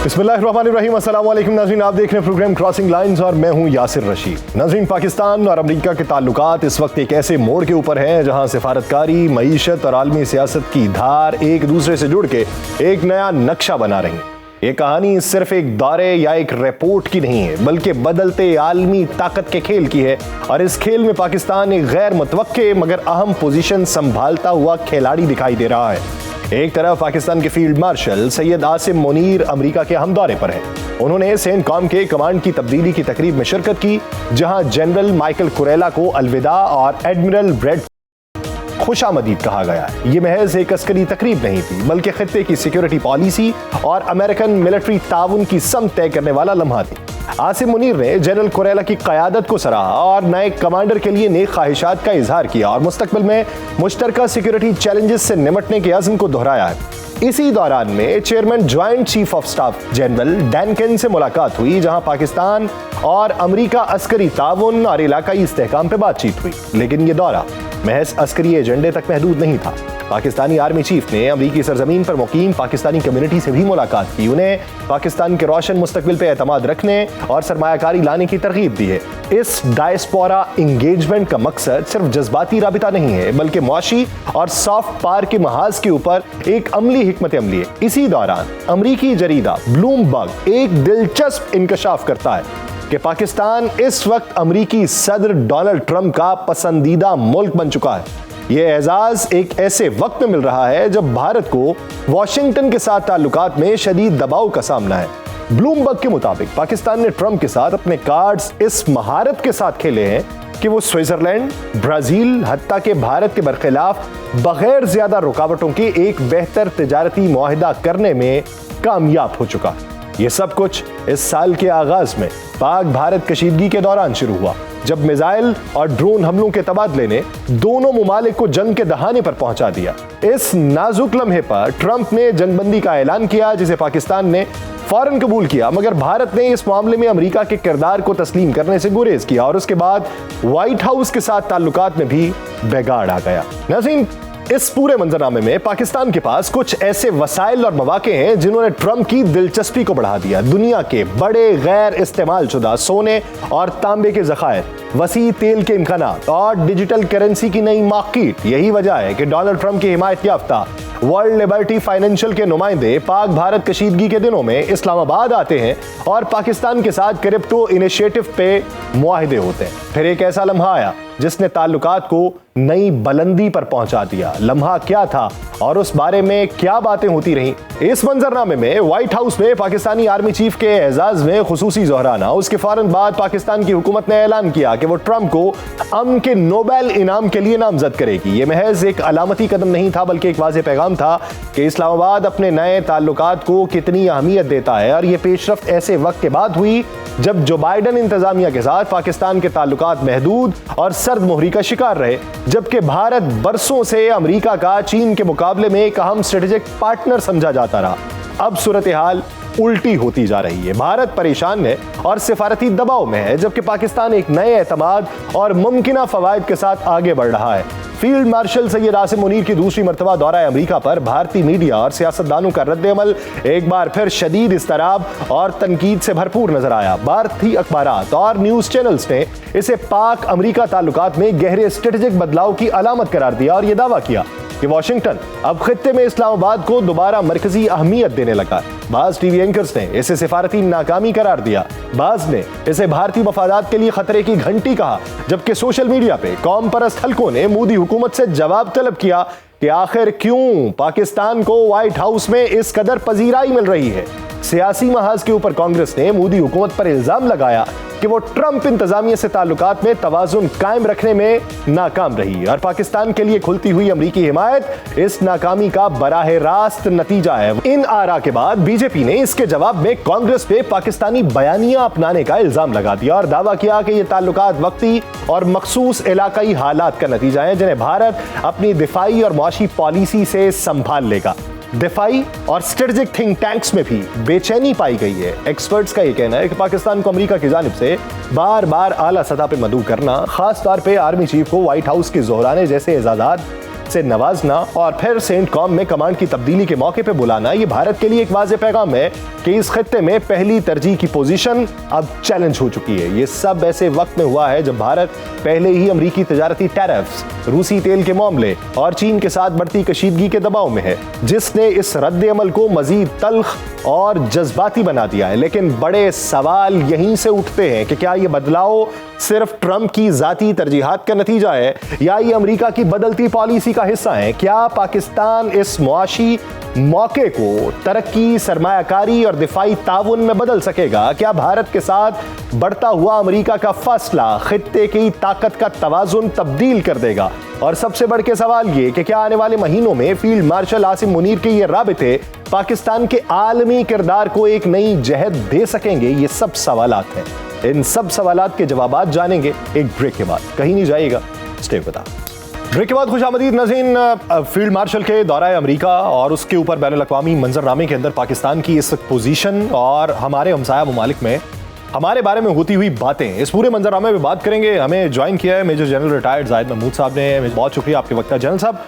बिस्मिल्लाहिर्रहमानिर्रहीम। अस्सलाम वालेकुम नाज़रीन, आप देख रहे हैं प्रोग्राम क्रॉसिंग लाइंस और मैं हूं यासिर रशीद। नाज़रीन, पाकिस्तान और अमेरिका के ताल्लुकात इस वक्त एक ऐसे मोड़ के ऊपर हैं जहां सिफारतकारी, मईशत और आलमी सियासत की धार एक दूसरे से जुड़ के एक नया नक्शा बना रही है। ये कहानी सिर्फ एक दौरे या एक रिपोर्ट की नहीं है, बल्कि बदलते आलमी ताकत के खेल की है। और इस खेल में पाकिस्तान एक गैर मुतवक्के मगर अहम पोजीशन संभालता हुआ खिलाड़ी दिखाई दे रहा है। एक तरफ पाकिस्तान के field marshal Syed Asim Munir America के अहम दौरे पर हैं। उन्होंने सेंटकॉम के कमांड की तब्दीली की तकरीब में शिरकत की, जहां जनरल माइकल कुरेला को अलविदा और एडमिरल ब्रेड खुशामदीद कहा गया है। ये महज एक अस्करी तकरीब नहीं थी, बल्कि खित्ते की सिक्योरिटी पॉलिसी और अमेरिकन मिलिट्री ताउन की सम तय करने वाला लम्हा थी। आसिम मुनीर ने जनरल कुरेला की क़यादत को सराहा और नए कमांडर के लिए नेक ख्वाहिशात का इजहार किया और मुस्तकबिल में मुश्तरका सिक्योरिटी चैलेंजेस से निपटने के अज़्म को दोहराया है। इसी दौरान में chairman joint chief of staff general Dan Caine से मुलाकात हुई, जहां पाकिस्तान और अमेरिका अस्करी ताउन और इलाकाई इस्तेहकाम पर बातचीत हुई। लेकिन यह दौरा महज अस्करी एजेंडे तक महदूद नहीं था। पाकिस्तानी आर्मी चीफ ने अमरीकी सरजमीन पर मुकीम पाकिस्तानी कम्युनिटी से भी मुलाकात की, उन्हें पाकिस्तान के रोशन मुस्तकबिल पे एतमाद रखने और सरमायाकारी लाने की तरगीब दी है। इस डायस्पोरा इंगेजमेंट का मकसद सिर्फ जज्बाती राबिता नहीं है, बल्कि मुआशी और सॉफ्ट पावर के महाज के ऊपर एक अमली हिकमत अमली है। इसी दौरान अमरीकी जरीदा ब्लूमबर्ग एक दिलचस्प इंकशाफ करता है कि पाकिस्तान इस वक्त अमरीकी सदर डोनाल्ड ट्रंप का पसंदीदा मुल्क बन चुका है। यह एजाज एक ऐसे वक्त में मिल रहा है जब भारत को वॉशिंगटन के साथ ताल्लुकात में शदीद दबाव का सामना है। ब्लूमबर्ग के मुताबिक पाकिस्तान ने ट्रंप के साथ अपने कार्ड्स इस महारत के साथ खेले हैं कि वो स्विट्जरलैंड, ब्राजील, हत्ता के भारत के बरखिलाफ बगैर ज्यादा रुकावटों के एक बेहतर तिजारती मुआहिदा करने में कामयाब हो चुका। ये सब कुछ इस साल के आगाज में पाक भारत कशीदगी के दौरान शुरू हुआ, जब मिसाइल और ड्रोन हमलों के तबादले ने दोनों मुमालिक को जंग के दहाने पर पहुंचा दिया। इस नाजुक लम्हे पर ट्रंप ने जंगबंदी का ऐलान किया, जिसे पाकिस्तान ने फौरन कबूल किया, मगर भारत ने इस मामले में अमेरिका के किरदार को तस्लीम करने से गुरेज किया और उसके बाद व्हाइट हाउस के साथ ताल्लुकात में भी बिगाड़ आ गया। नाज़रीन, इस पूरे मंजरनामे में पाकिस्तान के पास कुछ ऐसे वसाइल और मौके हैं जिन्होंने ट्रंप की दिलचस्पी को बढ़ा दिया। दुनिया के बड़े गैर इस्तेमाल शुदा सोने और तांबे के ज़खायर, वसी तेल के इम्कानात और डिजिटल करेंसी की नई मार्केट। यही वजह है कि डोनाल्ड ट्रंप की हिमायत याफ्ता वर्ल्ड लिबर्टी फाइनेंशियल के नुमाइंदे पाक भारत कशीदगी के दिनों में इस्लामाबाद आते हैं और पाकिस्तान के साथ क्रिप्टो इनिशिएटिव पे मुआहिदे होते हैं। फिर एक ऐसा लम्हा आया जिसने ताल्लुकात को नई बुलंदी पर पहुंचा दिया। लम्हा क्या था और उस बारे में क्या बातें होती रहीं? इस मंजरनामे में व्हाइट हाउस में पाकिस्तानी आर्मी चीफ के एजाज में खुसूसी जोहराना। उसके फौरन बाद पाकिस्तान की हुकूमत ने ऐलान किया कि वो ट्रंप को अमन के नोबेल इनाम के लिए नामजद करेगी। ये महज एक अलामती कदम नहीं था, बल्कि एक वाज़ेह पैगाम था कि इस्लामाबाद अपने नए ताल्लुकात को कितनी अहमियत देता है। और यह पेशरफ्त ऐसे वक्त के बाद हुई जब जो बाइडन इंतजामिया के साथ पाकिस्तान के ताल्लुकात महदूद और सर्द मोहरी का शिकार रहे, जबकि भारत बरसों से अमेरिका का चीन के मुकाबले में एक अहम स्ट्रेटेजिक पार्टनर समझा जाता रहा। अब सूरत हाल उल्टी होती जा रही है। भारत परेशान है और सिफारती दबाव में है, जबकि पाकिस्तान एक नए एतमाद और मुमकिना फवायद के साथ आगे बढ़ रहा है। फील्ड मार्शल सैयद आसिम मुनीर की दूसरी मर्तबा दौरा अमेरिका पर भारतीय मीडिया और सियासतदानों का रद्द-ए-अमल एक बार फिर शदीद इस्तराब और तनकीद से भरपूर नजर आया। भारतीय अखबारात और न्यूज चैनल्स ने इसे पाक अमेरिका ताल्लुकात में गहरे स्ट्रेटेजिक बदलाव की अलामत करार दिया और यह दावा किया कि वाशिंगटन अब खित्ते में इस्लामाबाद को दोबारा मरकजी अहमियत देने लगा। बाज टीवी एंकर्स ने इसे सिफारती नाकामी करार दिया, बाज ने इसे भारतीय मफादात के लिए खतरे की घंटी कहा, जबकि सोशल मीडिया पे कौम परस्त हलकों ने मोदी हुकूमत से जवाब तलब किया कि आखिर क्यों पाकिस्तान को व्हाइट हाउस में इस कदर पजीराई मिल रही है। सियासी महाज के ऊपर कांग्रेस ने मोदी हुकूमत पर इल्जाम लगाया कि वो ट्रंप इंतजामिया से ताल्लुकात में तवाजुन कायम रखने में नाकाम रही और पाकिस्तान के लिए खुलती हुई अमरीकी हिमायत इस नाकामी का बराह रास्त नतीजा है। इन आरा के बाद बीजेपी ने इसके जवाब में कांग्रेस पे पाकिस्तानी बयानियां अपनाने का इल्जाम लगा दिया और दावा किया कि ये ताल्लुकात वक्ती और मखसूस इलाकाई हालात का नतीजा है, जिन्हें भारत अपनी दिफाई और मुआशी पॉलिसी से संभाल लेगा। दिफाई और स्ट्रेटेजिक थिंक टैंक्स में भी बेचैनी पाई गई है। एक्सपर्ट्स का यह कहना है कि पाकिस्तान को अमेरिका की जानिब से बार बार आला सतह पे मदऊ करना, खास तौर पे आर्मी चीफ को व्हाइट हाउस के जोहराने जैसे एजाज़ात से नवाजना और फिर सेंट कॉम में कमांड की तब्दीली के मौके पे बुलाना, ये भारत के लिए एक वाज़ेह पैगाम है कि इस खित्ते में पहली तरजीह की पोजीशन अब चैलेंज हो चुकी है। ये सब ऐसे वक्त में हुआ है जब भारत पहले ही अमेरिकी तजारती टैरिफ्स, रूसी तेल के मामले और चीन के साथ बढ़ती कशीदगी के दबाव में है, जिसने इस रद्द अमल को मजीद तल्ख और जज्बाती बना दिया है। लेकिन बड़े सवाल यहीं से उठते हैं कि क्या ये बदलाव सिर्फ ट्रंप की जाती तरजीहात का नतीजा है या ये अमेरिका की बदलती पॉलिसी का हिस्सा है? क्या पाकिस्तान इस मुआशी मौके को तरक्की, सरमायाकारी और दिफाई ताउन में बदल सकेगा? क्या भारत के साथ बढ़ता हुआ अमेरिका का फैसला खित्ते की ताकत का तवाजुन तब्दील कर देगा? और सबसे बढ़ के सवाल ये कि क्या आने वाले महीनों में फील्ड मार्शल आसिम मुनीर के ये राबिते पाकिस्तान के आलमी किरदार को एक नई जहद दे सकेंगे? ये सब सवालात हैं। इन सब सवालात के जवाबात जानेंगे एक ब्रेक के बाद। कहीं नहीं जाइएगा, स्टे विद अस। ब्रेक के बाद खुशामदीद नाज़रीन। फील्ड मार्शल के दौरा अमेरिका और उसके ऊपर बैनुल अक़वामी मंजरनामे के अंदर पाकिस्तान की इस पोजीशन और हमारे हमसाया ममालिक में हमारे बारे में होती हुई बातें, इस पूरे मंजरनामे में बात करेंगे। हमें ज्वाइन किया है major general retired Zahid Mahmood साहब ने। बहुत शुक्रिया आपके वक्त का जनरल साहब।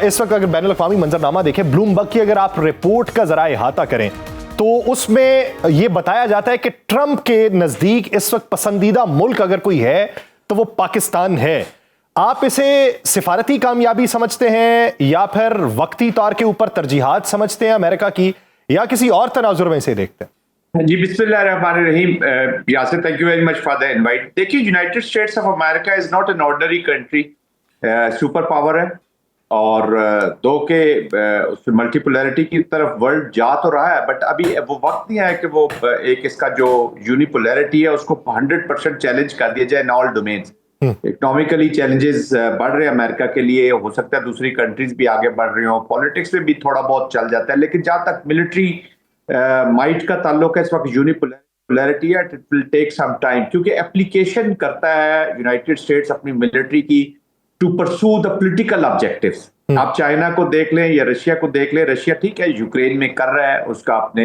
इस वक्त अगर बैनुल अक़वामी मंजरनामा देखें, ब्लूमबर्ग की अगर आप रिपोर्ट का जरा अहाता करें तो उसमें यह बताया जाता है कि ट्रंप के नजदीक इस वक्त पसंदीदा मुल्क अगर कोई है तो वो पाकिस्तान है। आप इसे सिफारती कामयाबी समझते हैं या फिर वक्ती तौर के ऊपर तरजीहात समझते हैं अमेरिका की, या किसी और तनाजुर में इसे देखते हैं? जी, बिस्मिल्लाहिर्रहमानिर्रहीम। Yasir, thank you very much for the invite. देखिए, United States of America is not an ordinary country, super power है और दो के मल्टीपोलैरिटी की तरफ वर्ल्ड जा तो रहा है, बट अभी वो वक्त नहीं आया कि वो एक इसका जो यूनिपोलैरिटी है उसको 100% चैलेंज कर दिया जाए इन ऑल डोमेन्स। इकोनॉमिकली चैलेंजेस बढ़ रहे हैं अमेरिका के लिए, हो सकता है दूसरी कंट्रीज भी आगे बढ़ रही हो, पॉलिटिक्स में भी थोड़ा बहुत चल जाता है, लेकिन जहां तक मिलिट्री माइट का ताल्लुक है इस वक्त यूनिपोलैरिटी है, it will take some time, क्योंकि एप्लीकेशन करता है यूनाइटेड स्टेट्स अपनी मिलिट्री की to pursue the political objectives. आप चाइना को देख लें या रशिया को देख लें, रशिया ठीक है यूक्रेन में कर रहा है, उसका अपने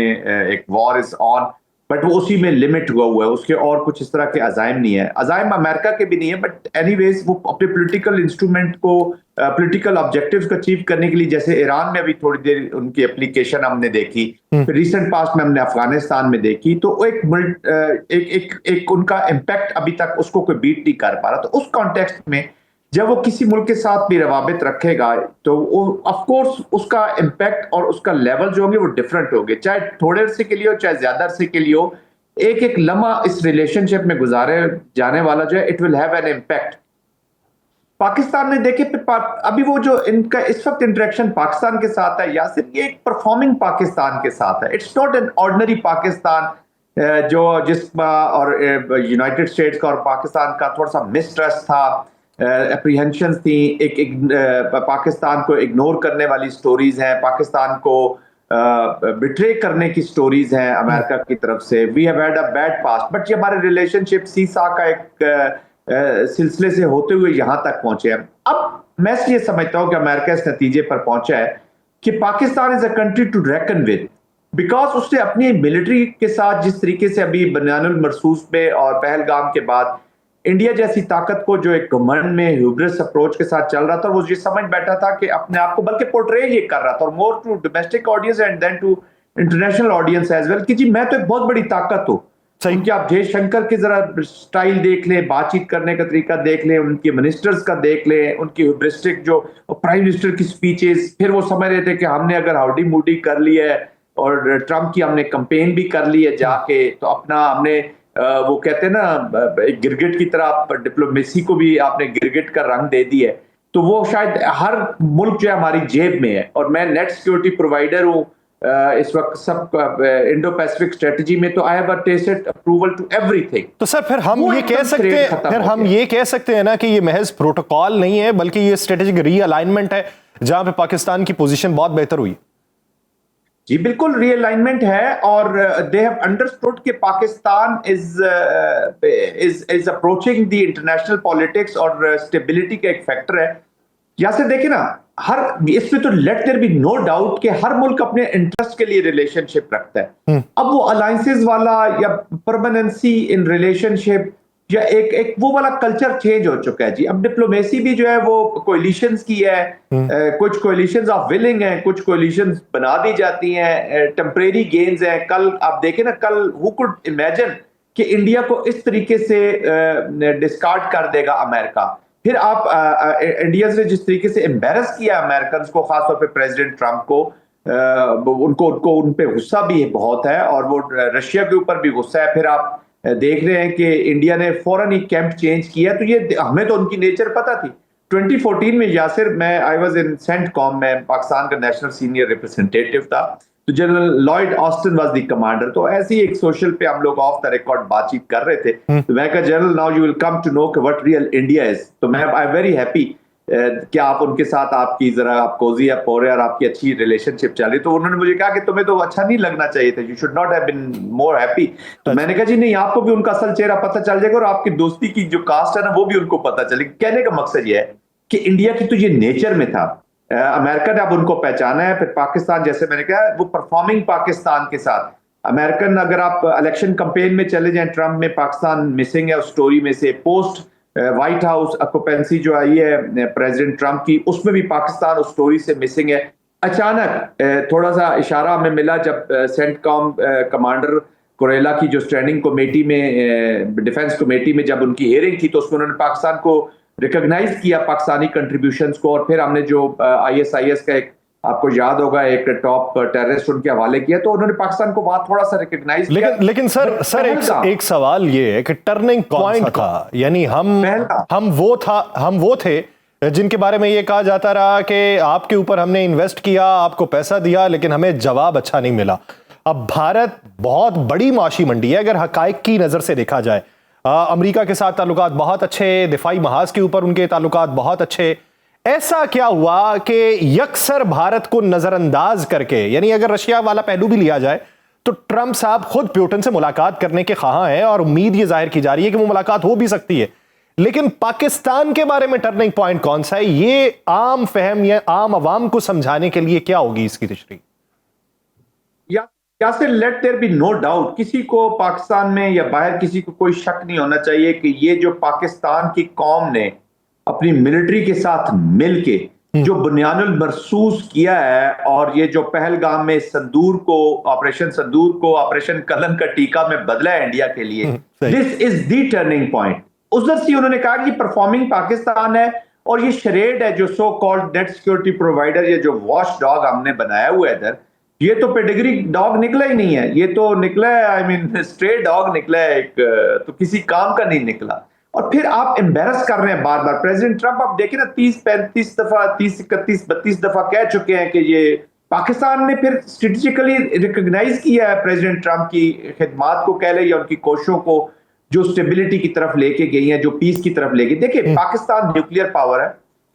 एक वॉर इज ऑन, बट वो उसी में लिमिट हुआ है, उसके और कुछ इस तरह के अजाइम नहीं है। अजाइम अमेरिका के भी नहीं है, बट एनीवेज वो अपने पॉलिटिकल इंस्ट्रूमेंट को, पॉलिटिकल ऑब्जेक्टिव्स को अचीव करने के लिए, जैसे ईरान में अभी थोड़ी देर उनकी एप्लीकेशन हमने देखी, रिसेंट पास्ट में हमने अफगानिस्तान में देखी, तो एक उनका इम्पैक्ट अभी तक उसको कोई बीट नहीं कर पा रहा। तो उस कॉन्टेक्स्ट में जब वो किसी मुल्क के साथ भी रवाबित रखेगा तो वो ऑफ कोर्स उसका इम्पैक्ट और उसका लेवल जो होंगे वो डिफरेंट होंगे, चाहे थोड़े अरसे के लिए हो चाहे ज्यादा अरसे के लिए हो। एक एक लम्हा इस रिलेशनशिप में गुजारे जाने वाला जो है, it will have an impact. Pakistan ने देखे अभी वो जो इनका इस वक्त इंटरेक्शन पाकिस्तान के साथ है, या सिर्फ ये एक परफॉर्मिंग पाकिस्तान के साथ है, it's not an ordinary Pakistan जो जिसका और यूनाइटेड स्टेट्स का और पाकिस्तान का थोड़ा सा मिसट्रस्ट था, एप्रीहेंशंस थी, एक पाकिस्तान को इग्नोर करने वाली स्टोरीज हैं, पाकिस्तान को बिट्रे करने की स्टोरीज हैं अमेरिका की तरफ से। We have had a bad past, but ये हमारे रिलेशनशिप सीसा का एक सिलसिले से होते हुए यहां तक पहुंचे हैं। अब मैं ये समझता हूं कि अमेरिका इस नतीजे पर पहुंचा है कि Pakistan is a country to reckon with, because उसने अपनी मिलिट्री के साथ जिस तरीके से अभी बनियानुल मरसूस पे और पहलगाम के बाद इंडिया जैसी ताकत को जो एक घमंड में ह्यूब्रिस अप्रोच के साथ चल रहा था, वो ये समझ बैठा था कि अपने आप को बल्कि पोर्ट्रे ये कर रहा था, और more to domestic audience and then to international audience as well, कि जी मैं तो एक बहुत बड़ी ताकत हूँ। उनके आप जयशंकर की जरा स्टाइल देख लें, बातचीत करने का तरीका देख लें, उनके मिनिस्टर्स का देख लें, उनकी ह्यूब्रिस्टिक जो प्राइम मिनिस्टर की स्पीचेस, फिर वो समझ रहे थे कि हमने अगर हाउडी मूडी कर ली है और ट्रंप की हमने कंपेन भी कर ली है जाके, तो अपना हमने वो कहते हैं ना गिरगिट की तरह डिप्लोमेसी को भी आपने गिरगिट का रंग दे दिया है। तो वो शायद हर मुल्क जो है हमारी जेब में है, और मैं नेट सिक्योरिटी प्रोवाइडर हूँ इस वक्त सब इंडो पैसिफिक स्ट्रेटजी में, तो I have a tacit approval to everything. तो सर फिर हम ये कह सकते हैं ना कि ये महज प्रोटोकॉल नहीं है, बल्कि ये स्ट्रेटेजिक रीअलाइनमेंट है जहां पे पाकिस्तान की पोजीशन बहुत बेहतर हुई। जी बिल्कुल रीअलाइनमेंट है, और दे हैव अंडरस्टूड कि Pakistan is approaching the international politics और स्टेबिलिटी का एक फैक्टर है। या से देखिए ना, हर इसमें तो let there be no doubt कि हर मुल्क अपने इंटरेस्ट के लिए रिलेशनशिप रखता है। अब वो अलायंसेस वाला या परमानेंसी इन रिलेशनशिप या एक वो वाला कल्चर चेंज हो चुका है जी। अब डिप्लोमेसी भी जो है वो कोलिशंस की है, कुछ कोलिशंस ऑफ विलिंग है, कुछ कोलिशंस बना दी जाती हैं, टेम्परेरी गेन्स हैं। कल आप देखें ना, कल हु कुड इमेजिन कि इंडिया को इस तरीके से डिस्कार्ड कर देगा अमेरिका। फिर आप इंडिया से जिस तरीके से एम्बेरस किया अमेरिकन को, खासतौर पे प्रेसिडेंट ट्रंप को, उनको उन पे गुस्सा भी बहुत है और वो रशिया के ऊपर भी गुस्सा है। फिर आप देख रहे हैं कि इंडिया ने फौरन ही कैंप चेंज किया। तो ये हमें तो उनकी नेचर पता थी। 2014 में यासिर, मैं आई वाज इन सेंटकॉम में, पाकिस्तान का नेशनल सीनियर रिप्रेजेंटेटिव था, तो general Lloyd Austin was the commander. तो ऐसे ही एक सोशल पे हम लोग ऑफ द रिकॉर्ड बातचीत कर रहे थे। तो मैं कहा, general now you will come to know what real India is. तो मैं आई एम वेरी हैप्पी कि आप उनके साथ आपकी जरा आप कोजी अप हो रहे हैं और आपकी अच्छी रिलेशनशिप चल रही। तो उन्होंने मुझे कहा कि तुम्हें तो अच्छा नहीं लगना चाहिए था, you should not have been more happy. तो मैंने कहा जी नहीं, आपको भी उनका असल चेहरा पता चल जाएगा और आपकी दोस्ती की जो कास्ट है ना वो भी उनको पता चलेगी। कहने का मकसद ये है कि इंडिया की तो ये नेचर में था, अमेरिका ने अब उनको पहचाना है। फिर पाकिस्तान, जैसे मैंने कहा, वो परफॉर्मिंग पाकिस्तान के साथ अमेरिकन, अगर आप इलेक्शन कैंपेन में चले जाएं, ट्रंप में पाकिस्तान मिसिंग है उस स्टोरी में से। पोस्ट व्हाइट हाउस ऑक्यूपेंसी जो आई है प्रेसिडेंट ट्रंप की, उसमें भी पाकिस्तान उस स्टोरी से मिसिंग है। अचानक थोड़ा सा इशारा हमें मिला जब सेंटकॉम कमांडर कुरेला की जो स्टैंडिंग कमेटी में, डिफेंस कमेटी में जब उनकी हियरिंग थी, तो उसमें उन्होंने पाकिस्तान को रिकॉग्नाइज किया, पाकिस्तानी कंट्रीब्यूशंस को। और फिर हमने जो ISIS का एक, आपको याद होगा, एक टॉप टेररिस्ट उनके हवाले किया, तो उन्होंने पाकिस्तान को वहां थोड़ा सा रिकॉग्नाइज किया। लेकिन सर एक सवाल ये है कि टर्निंग पॉइंट था, यानी हम वो थे जिनके बारे में ये कहा जाता रहा कि आपके ऊपर हमने इन्वेस्ट किया, आपको पैसा दिया, लेकिन हमें जवाब अच्छा नहीं मिला। अब भारत बहुत बड़ी माशी मंडी है अगर हकायक की नजर से देखा जाए। अमेरिका के साथ ताल्लुकात बहुत अच्छे, दिफाई महाज के ऊपर उनके ताल्लुकात बहुत अच्छे। ऐसा क्या हुआ कि यकसर भारत को नजरअंदाज करके, यानी अगर रशिया वाला पहलू भी लिया जाए तो ट्रंप साहब खुद प्यूटन से मुलाकात करने के ख्वाह हैं और उम्मीद ये जाहिर की जा रही है कि वो मुलाकात हो भी सकती है, लेकिन पाकिस्तान के बारे में टर्निंग पॉइंट कौन सा है, ये आम फहम या आम अवाम को समझाने के लिए क्या होगी इसकी तशरीह? Yasir, let there be no doubt, किसी को पाकिस्तान में या बाहर किसी को कोई शक नहीं होना चाहिए कि ये जो पाकिस्तान की कौम ने अपनी मिलिट्री के साथ मिलके जो बुनियानुल मरसूस किया है, और ये जो पहलगाम में संदूर को, ऑपरेशन कलम का टीका में बदला है इंडिया के लिए, this is the turning point. उधर से उन्होंने कहा कि परफॉर्मिंग पाकिस्तान है और ये शरेड है जो so called net security provider, ये जो वॉच डॉग हमने बनाया हुआ है इधर, ये तो पेडिग्री डॉग निकला ही नहीं है, ये तो निकला है, आई मीन स्ट्रे डॉग निकला है एक, तो किसी काम का नहीं निकला। और फिर आप एम्बेरस कर रहे हैं बार बार। प्रेसिडेंट ट्रंप आप देखें ना, 30-35 दफा, 30-31-32 दफा कह चुके हैं कि ये पाकिस्तान ने फिर स्ट्रेटेजिकली रिकॉग्नाइज किया है प्रेसिडेंट ट्रंप की खिदमात को, कह ले, या उनकी कोशिशों को, जो स्टेबिलिटी की तरफ लेके गई है, जो पीस की तरफ लेके। देखिए, पाकिस्तान न्यूक्लियर पावर है,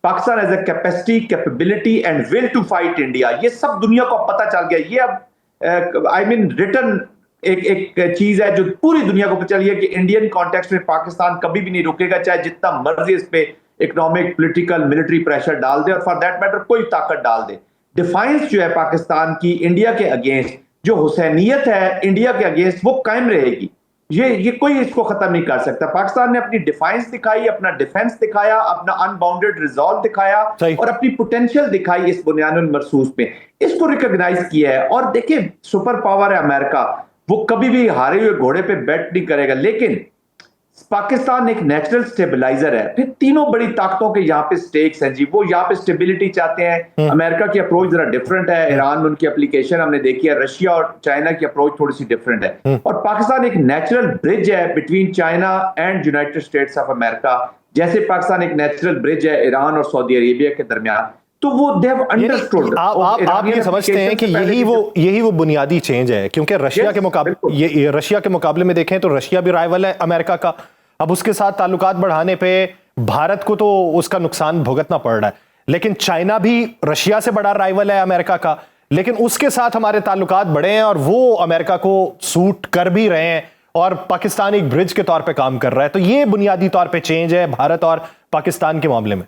Pakistan as a capacity, capability and will to fight India, ये सब दुनिया को पता चल गया। ये अब आई मीन रिटर्न एक चीज है जो पूरी दुनिया को पता चली है कि इंडियन कॉन्टेक्स्ट में पाकिस्तान कभी भी नहीं रुकेगा, चाहे जितना मर्जी इस पे इकोनॉमिक, पॉलिटिकल, मिलिट्री प्रेशर डाल दे, और फॉर दैट मैटर कोई ताकत डाल दे। डिफाइंस जो है पाकिस्तान की इंडिया के अगेंस्ट, जो हुसैनियत है इंडिया के अगेंस्ट, वो कायम रहेगी। ये कोई इसको खत्म नहीं कर सकता। पाकिस्तान ने अपनी डिफाइंस दिखाई, अपना डिफेंस दिखाया, अपना अनबाउंडेड रिजॉल्व दिखाया और अपनी पोटेंशियल दिखाई इस बुनियानुल मरसूस पे, इसको रिकॉग्नाइज किया है। और देखिए, सुपर पावर है अमेरिका, वो कभी भी हारे हुए घोड़े पे बैट नहीं करेगा, लेकिन पाकिस्तान एक नेचुरल स्टेबलाइजर है। फिर तीनों बड़ी ताकतों के यहाँ पे स्टेक्स हैं जी, वो यहाँ पे स्टेबिलिटी चाहते हैं। अमेरिका की अप्रोच जरा डिफरेंट है, ईरान में उनकी एप्लीकेशन हमने देखी है, रशिया और चाइना की अप्रोच थोड़ी सी डिफरेंट है। और पाकिस्तान एक नेचुरल ब्रिज है between China and United States of America, जैसे पाकिस्तान एक नेचुरल ब्रिज है ईरान और सऊदी अरेबिया के दरमियान। तो वो देव अंडरस्टूड। आप ये समझते हैं कि यही वो बुनियादी चेंज है, क्योंकि रशिया के मुकाबले, रशिया के मुकाबले में देखें तो रशिया भी राइवल है अमेरिका का। अब उसके साथ ताल्लुकात बढ़ाने पे भारत को तो उसका नुकसान भुगतना पड़ रहा है, लेकिन चाइना भी रशिया से बड़ा राइवल है अमेरिका का, लेकिन उसके साथ हमारे ताल्लुकात बढ़े हैं और वो अमेरिका को सूट कर भी रहे हैं और पाकिस्तान एक ब्रिज के तौर पे काम कर रहा है। तो ये बुनियादी तौर पे चेंज है भारत और पाकिस्तान के मामले में।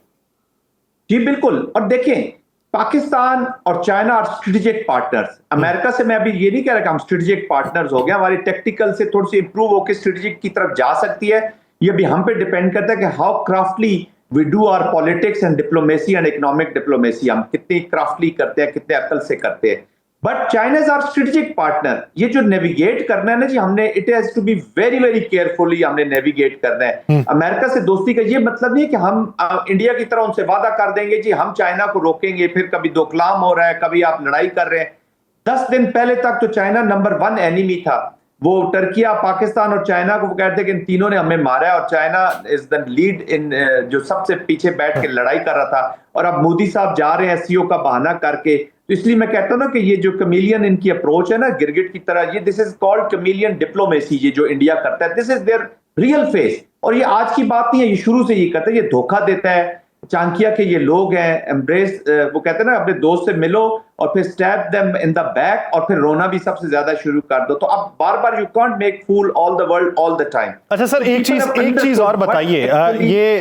जी बिल्कुल। और देखें, पाकिस्तान और चाइना और स्ट्रेटेजिक पार्टनर्स। अमेरिका से मैं अभी ये नहीं कह रहा कि हम स्ट्रेटेजिक पार्टनर्स हो गए, हमारी टेक्टिकल से थोड़ी सी इंप्रूव होकर स्ट्रेटेजिक की तरफ जा सकती है, ये भी हम पे डिपेंड करता है कि how craftily we do our politics and diplomacy and economic diplomacy, हम कितनी क्राफ्टली करते हैं, कितने अकल से करते हैं। But China is our strategic partner. ये जो नेविगेट करना है ना जी, हमने it has to be very very carefully हमने नेविगेट करना है। अमेरिका से दोस्ती का ये मतलब नहीं है कि हम इंडिया की तरह उनसे वादा कर देंगे जी हम चाइना को रोकेंगे, फिर कभी दोकलाम हो रहा है, कभी आप लड़ाई कर रहे हैं। 10 दिन पहले तक तो चाइना नंबर 1 एनिमी था। वो टर्किया, पाकिस्तान और चाइना को कहते कि इन तीनों ने हमें मारा है, और China is the lead in, जो सबसे पीछे बैठ के लड़ाई कर रहा था। और अब मोदी साहब जा रहे हैं एससीओ का बहाना करके। तो इसलिए मैं कहता हूं ना कि ये जो कमीलियन इनकी अप्रोच है ना गिरगिट की तरह, ये this is called chameleon diplomacy. ये जो इंडिया करता है, this is there real face. और ये आज की बात नहीं है, ये शुरू से ये करता है, ये धोखा देता है। चाणक्य के ये लोग हैं, एम्ब्रेस, वो कहते हैं ना अपने दोस्त से मिलो और फिर stab them in the back, और फिर रोना भी सबसे ज्यादा शुरू कर दो। तो अब बार बार you can't make fool all the world all the time. अच्छा सर, एक चीज और बताइए, ये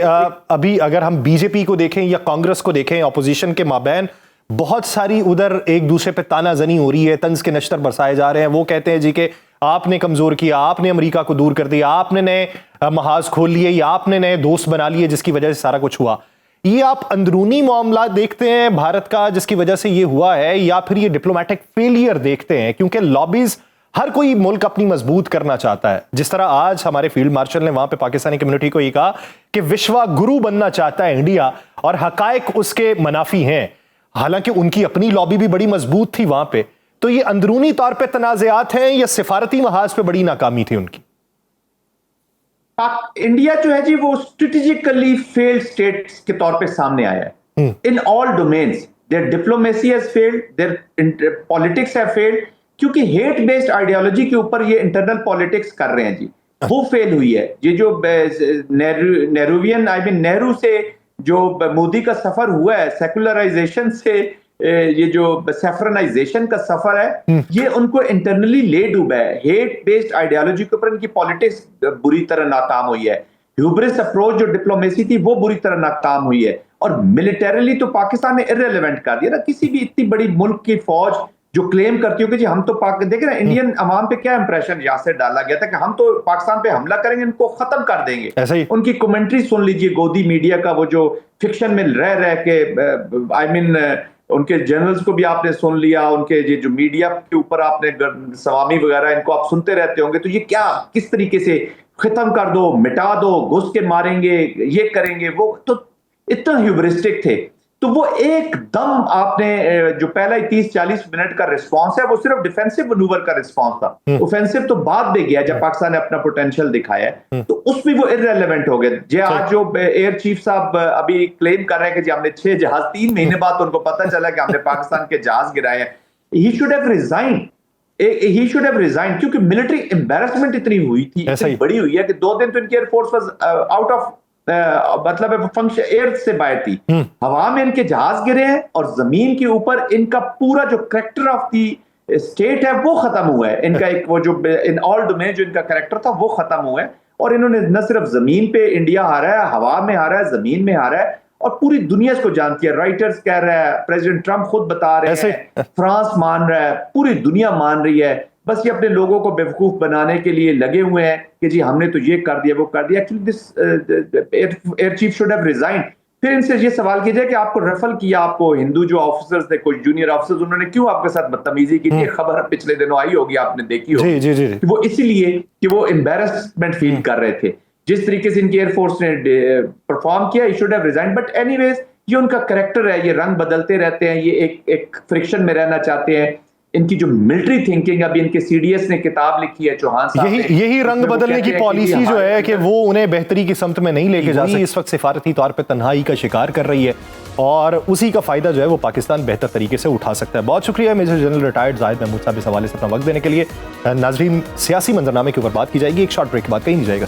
अभी अगर हम बीजेपी को देखें या कांग्रेस को देखें, ऑपोजिशन के माबैन बहुत सारी उधर एक दूसरे पे तानाजनी हो रही है, तंज के नश्तर बरसाए जा रहे हैं। वो कहते हैं जी कि आपने कमजोर किया, आपने अमेरिका को दूर कर दिया, आपने नए महाज खोल लिए या आपने नए दोस्त बना लिए जिसकी वजह से सारा कुछ हुआ। ये आप अंदरूनी मामला देखते हैं भारत का जिसकी वजह से ये हुआ है, या फिर ये डिप्लोमेटिक फेलियर देखते हैं? क्योंकि लॉबीज, हर कोई मुल्क अपनी मजबूत करना चाहता है। जिस तरह आज हमारे फील्ड मार्शल ने वहां पे पाकिस्तानी कम्युनिटी को ये कहा कि विश्व गुरु बनना चाहता है इंडिया, और हकायक उसके मनाफी हैं, हालांकि उनकी अपनी लॉबी भी बड़ी मजबूत थी वहां पे। तो ये अंदरूनी तौर पे तनाज़ात हैं या सिफारती महाज पे बड़ी नाकामी थी उनकी? इंडिया जो है जी वो स्ट्रेटेजिकली फेल्ड स्टेट के तौर पे सामने आया है in all domains. There diplomacy has failed, there politics have failed, क्योंकि हेट बेस्ड आइडियोलॉजी के ऊपर ये इंटरनल पॉलिटिक्स कर रहे हैं जी, वो फेल हुई है। ये जो नेहरूवियन, आई मीन नेहरू से जो मोदी का सफर हुआ है, सेकुलराइजेशन से ये जो सेफरनाइजेशन का सफर है, ये उनको इंटरनली ले डूबा है। हेट बेस्ड आइडियोलॉजी के ऊपर इनकी पॉलिटिक्स बुरी तरह नाकाम हुई है। ह्यूब्रिस अप्रोच जो डिप्लोमेसी थी वो बुरी तरह नाकाम हुई है। और मिलिटरीली तो पाकिस्तान ने इररिलेवेंट कर दिया ना। किसी भी इतनी बड़ी मुल्क की फौज जो क्लेम करती हो कि जी हम तो देखे ना, इंडियन अवाम पे क्या इंप्रेशन यासिर डाला गया था कि हम तो पाकिस्तान पे हमला करेंगे, इनको खत्म कर देंगे। ऐसा ही उनकी कमेंट्री सुन लीजिए, गोदी मीडिया का वो जो फिक्शन में रह के, आई मीन उनके जनरल्स को भी आपने सुन लिया, उनके जो मीडिया के ऊपर आपने सवामी वगैरह इनको आप सुनते रहते होंगे। तो ये क्या, किस तरीके से खत्म कर दो, मिटा दो, घुस के मारेंगे, ये करेंगे, वो तो इतना ह्यूबरिस्टिक थे। तो वो एकदम आपने जो पहला 30-40 मिनट का रिस्पांस है वो सिर्फ डिफेंसिव मैनूवर का रिस्पांस था। ऑफेंसिव तो बाद में गया जब पाकिस्तान ने अपना पोटेंशियल दिखाया है, तो उसमें वो इररिलेवेंट हो गए। जे आज जो एयर चीफ साहब अभी क्लेम कर रहे हैं कि जी हमने 6 जहाज, 3 महीने बाद उनको पता चला कि हमने पाकिस्तान के जहाज गिराए हैं। ही शुड हैव रिजाइन, क्योंकि मिलिट्री एम्बैरेसमेंट इतनी हुई थी, इतनी बड़ी हुई है कि 2 दिन तो इनकी एयरफोर्स वाज आउट ऑफ मतलब फंक्शन, एयर से बाहर थी। हवा में इनके जहाज गिरे हैं और जमीन के ऊपर इनका पूरा जो कैरेक्टर ऑफ दी स्टेट है वो खत्म हुआ है। इनका एक वो जो इन ऑल डोमेन जो इनका कैरेक्टर था वो खत्म हुआ है। और इन्होंने न सिर्फ जमीन पे इंडिया हारा है, हवा में हारा है, जमीन में हारा है, और पूरी दुनिया इसको जानती है। राइटर्स कह रहा है, प्रेसिडेंट ट्रंप खुद बता रहे हैं, फ्रांस मान रहा है, पूरी दुनिया मान रही है। बस ये अपने लोगों को बेवकूफ बनाने के लिए लगे हुए हैं कि जी हमने तो ये कर दिया, वो कर दिया। Actually this air chief should have resign. फिर इनसे ये सवाल कीजिए कि आपको रेफर किया, आपको हिंदू जो ऑफिसर्स थे, कुछ जूनियर ऑफिसर्स, उन्होंने क्यों आपके साथ बदतमीजी की? खबर पिछले दिनों आई होगी, आपने देखी होगी। जी, जी, वो इसीलिए कि वो एम्बैरेसमेंट फील कर रहे थे जिस तरीके से इनकी एयरफोर्स ने परफॉर्म किया। He should have resign. But anyways ये उनका कैरेक्टर है, ये रंग बदलते रहते हैं, ये एक फ्रिक्शन में रहना चाहते हैं। इनकी जो मिलिट्री थिंकिंग, अभी इनके सीडीएस ने किताब लिखी है चौहान साहब, यही रंग बदलने की पॉलिसी जो है कि वो उन्हें बेहतरी की समत में नहीं लेके जा सकती, इस वक्त सिफारती तौर पे तन्हाई का शिकार कर रही है, और उसी का फायदा जो है वो पाकिस्तान बेहतर तरीके से उठा सकता है। बहुत शुक्रिया major general retired Zahid Mahmood साहब इस हवाले से अपना वक्त देने के लिए। नाजरीन, सियासी मंजरनामे के ऊपर बात की जाएगी, एक शॉर्ट ब्रेक के बाद कहीं नहीं जाएगा।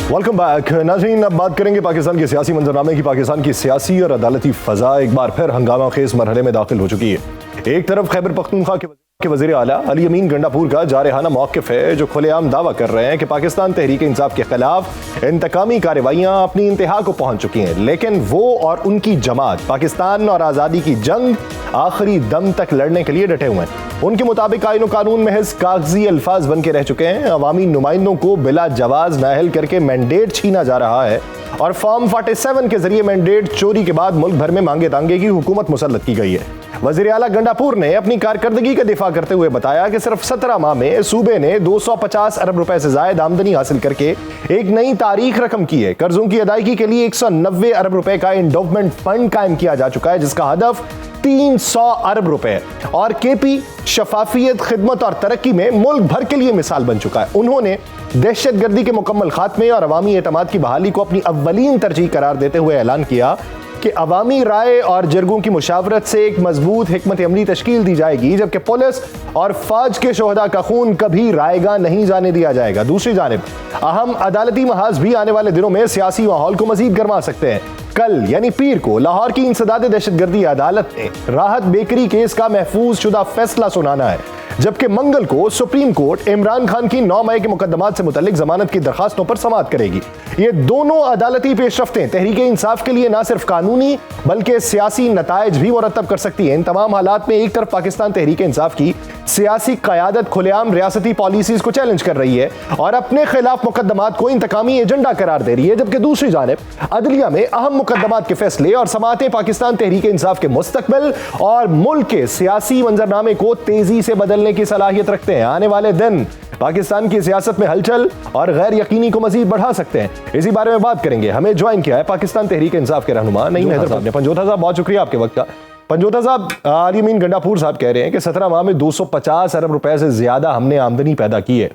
वेलकम बैक नाजरीन, अब बात करेंगे पाकिस्तान के सियासी मंजरनामे की। पाकिस्तान की सियासी और अदालती फजा एक बार फिर हंगामा खेज मरहले में दाखिल हो चुकी है। एक तरफ खैबर पख्तूनख्वा के कि वज़ीर आला अली अमीन गंडापुर का जारहाना मौक़िफ़ है, जो खुलेआम दावा कर रहे हैं कि पाकिस्तान तहरीक इंसाफ के खिलाफ इंतकामी कार्रवाइयाँ अपनी इंतहा को पहुँच चुकी हैं, लेकिन वो और उनकी जमात पाकिस्तान और आज़ादी की जंग आखिरी दम तक लड़ने के लिए डटे हुए हैं। उनके मुताबिक आईन कानून महज कागजी अल्फाज बन के रह चुके हैं। अवामी नुमाइंदों को बिला जवाज नाअहल करके मैंडेट छीना जा रहा है और फॉर्म 47 के जरिए मैंडेट चोरी के बाद मुल्क भर में मांगे तांगे की हुकूमत मुसल्लत की गई है। वज़ीर आला गंडापुर ने अपनी कारकर्दगी का दिफा करते हुए बताया कि सिर्फ 17 माह में सूबे ने 250 अरब रुपए से ज्यादा आमदनी हासिल करके एक नई तारीख रकम की है। कर्जों की अदायगी के लिए 190 अरब रुपए का इंडोवमेंट फंड कायम किया जा चुका है, जिसका हदफ 300 अरब रुपए और केपी शफाफियत, खिदमत और तरक्की में मुल्क भर के लिए मिसाल बन चुका है। उन्होंने दहशतगर्दी के मुकम्मल खात्मे और अवामी एतमाद की बहाली को अपनी अव्वलीन तरजीह करार देते हुए ऐलान किया कि अवामी राय और जरगों की मुशावरत से एक मजबूत हिकमत अमली तश्कील दी जाएगी, जबकि पुलिस और फौज के शोहदा का खून कभी रायगा नहीं जाने दिया जाएगा। दूसरी जानिब अहम अदालती महाज भी आने वाले दिनों में सियासी माहौल को मजीद गरमा सकते हैं। कल यानी पीर को लाहौर की इंसदाद दहशतगर्दी अदालत ने राहत बेकरी केस का महफूज शुदा फैसला सुनाना है, जबकि मंगल को सुप्रीम कोर्ट इमरान खान की 9 मई के मुकदमात से मुतल्लिक जमानत की दरखास्तों पर समाअत करेगी। ये दोनों अदालती पेशरफ्तें तहरीक इंसाफ के लिए न सिर्फ कानूनी बल्कि सियासी नताइज भी मुरतब कर सकती हैं। इन तमाम हालात में एक तरफ पाकिस्तान तहरीक इंसाफ की सियासी क़यादत खुलेआम रियासती पॉलिसीज को चैलेंज कर रही है और अपने खिलाफ मुकदमात को इंतकामी एजेंडा करार दे रही है, जबकि दूसरी जानिब अदलिया में अहम मुकदमात के फैसले और समाअतें पाकिस्तान तहरीक इंसाफ के मुस्तकबिल और मुल्क के सियासी मंजरनामे को तेजी से बदलने की सलाहियत रखते हैं। आने वाले दिन पाकिस्तान की सियासत में हलचल और गैर यकीनी को मजीद बढ़ा सकते हैं। इसी बारे में बात करेंगे। हमें ज्वाइन किया है पाकिस्तान तहरीक इंसाफ के रहनुमा नईम हैदर साहब ने। पंजोथा साहब, बहुत शुक्रिया आपके वक्त का। पंजोथा साहब, अली अमीन गंडापुर साहब कह रहे हैं कि 17 माह में 250 अरब रुपए से ज्यादा हमने आमदनी पैदा की है।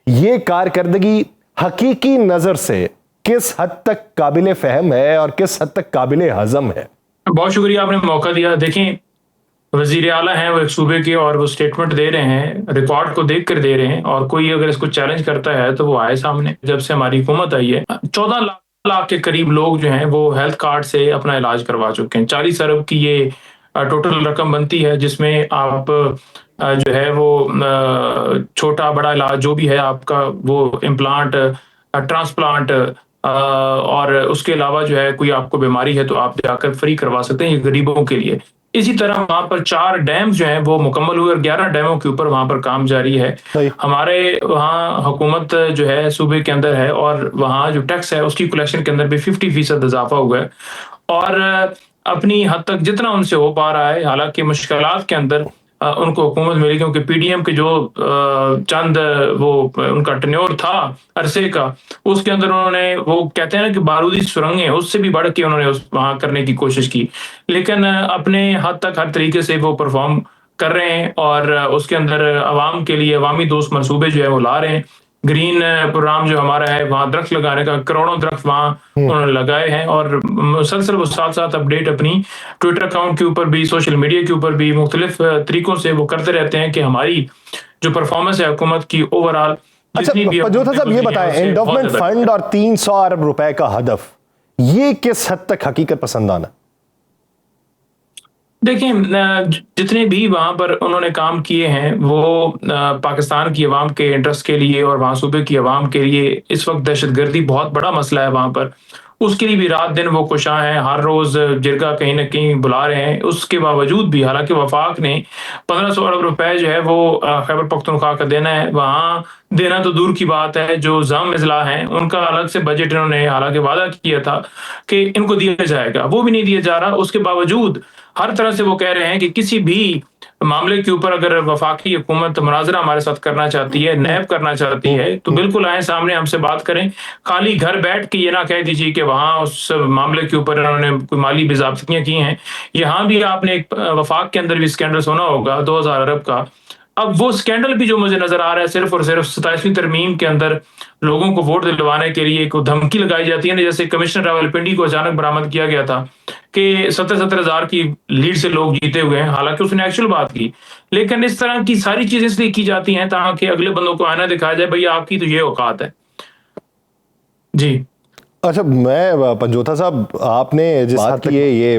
ये कारकर्दगी हकीकी नजर से किस हद तक काबिल फहम है और किस हद तक काबिल हजम है? बहुत शुक्रिया, आपने मौका दिया। देखें, वजीर आला हैं वो एक सूबे के और वो स्टेटमेंट दे रहे हैं, रिकॉर्ड को देख कर दे रहे हैं, और कोई अगर इसको चैलेंज करता है तो वो आए सामने। जब से हमारी हुकूमत आई है 14 लाख के करीब लोग जो हैं वो हेल्थ कार्ड से अपना इलाज करवा चुके हैं। 40 अरब की ये टोटल रकम बनती है, जिसमें आप जो है वो छोटा बड़ा इलाज जो भी है आपका, वो इम्प्लांट, ट्रांसप्लांट, और उसके अलावा जो है कोई आपको बीमारी है तो आप जाकर फ्री करवा सकते हैं, ये गरीबों के लिए। इसी तरह वहां पर 4 डैम जो हैं वो मुकम्मल हुए और 11 डैमों के ऊपर वहां पर काम जारी है। हमारे वहाँ हुकूमत जो है सूबे के अंदर है और वहाँ जो टैक्स है उसकी कलेक्शन के अंदर भी 50% इजाफा हुआ है और अपनी हद तक जितना उनसे हो पा रहा है। हालांकि मुश्किलात के अंदर उनको हुकूमत मिली, क्योंकि पीडीएम के जो चंद वो उनका टेन्योर था अरसे का, उसके अंदर उन्होंने वो कहते हैं ना कि बारूदी सुरंगें, उससे भी बढ़ के उन्होंने उस वहां करने की कोशिश की, लेकिन अपने हद तक हर तरीके से वो परफॉर्म कर रहे हैं और उसके अंदर अवाम के लिए अवामी दोस्त मंसूबे जो है वो ला रहे हैं। ग्रीन प्रोग्राम जो हमारा है, वहाँ दरख्त लगाने का, करोड़ों दरख्त वहाँ उन्होंने लगाए हैं और मुसलसल वो साथ साथ अपडेट अपनी ट्विटर अकाउंट के ऊपर भी, सोशल मीडिया के ऊपर भी मुख्तलिफ तरीकों से वो करते रहते हैं कि हमारी जो परफॉर्मेंस है हुकूमत की ओवरऑल। अच्छा पंजोथा साहब, ये बताएं, एंडोवमेंट फंड और 300 अरब रुपए का हदफ, ये किस हद तक हकीकत पसंद आना? देखें, जितने भी वहां पर उन्होंने काम किए हैं वो पाकिस्तान की अवाम के इंटरेस्ट के लिए और वहां सूबे की अवाम के लिए। इस वक्त दहशतगर्दी बहुत बड़ा मसला है वहां पर, उसके लिए भी रात दिन वो कोशां हैं, हर रोज जिरगा कहीं ना कहीं बुला रहे हैं। उसके बावजूद भी हालांकि वफाक ने 1500 अरब रुपए जो है वो खैबर पख्तूनख्वा का देना है, वहां देना तो दूर की बात है, जो जाम अजला हैं उनका अलग से बजट इन्होंने हालांकि वादा किया था कि इनको दिया जाएगा, वो भी नहीं दिया जा रहा। उसके बावजूद हर तरह से वो कह रहे हैं कि किसी भी मामले के ऊपर अगर वफाकी हुकूमत मुनाजरा हमारे साथ करना चाहती है, नैब करना चाहती है, तो बिल्कुल आए सामने हमसे बात करें। खाली घर बैठ के ये ना कह दीजिए कि वहां उस मामले के ऊपर इन्होंने कोई माली बेज़ाब्तियां की हैं। यहाँ भी आपने एक वफाक के अंदर भी स्कैंडल सुना होगा 2000 अरब का। अब वो स्कैंडल भी जो मुझे नजर आ रहा है, सिर्फ और सिर्फ 27वीं तरमीम के अंदर लोगों को वोट दिलवाने के लिए एक धमकी लगाई जाती है ना, जैसे कमिश्नर रावलपिंडी को अचानक बरामद किया गया था कि 70 हजार की लीड से लोग जीते हुए हैं, हालांकि उसने एक्चुअल बात की, लेकिन इस तरह की सारी चीजें इसलिए की जाती हैं ताकि अगले बंदों को आना दिखाया जाए, भैया आपकी तो ये औकात है। जी अच्छा, मैं पंजोथा साहब, आपने जिस बात की ये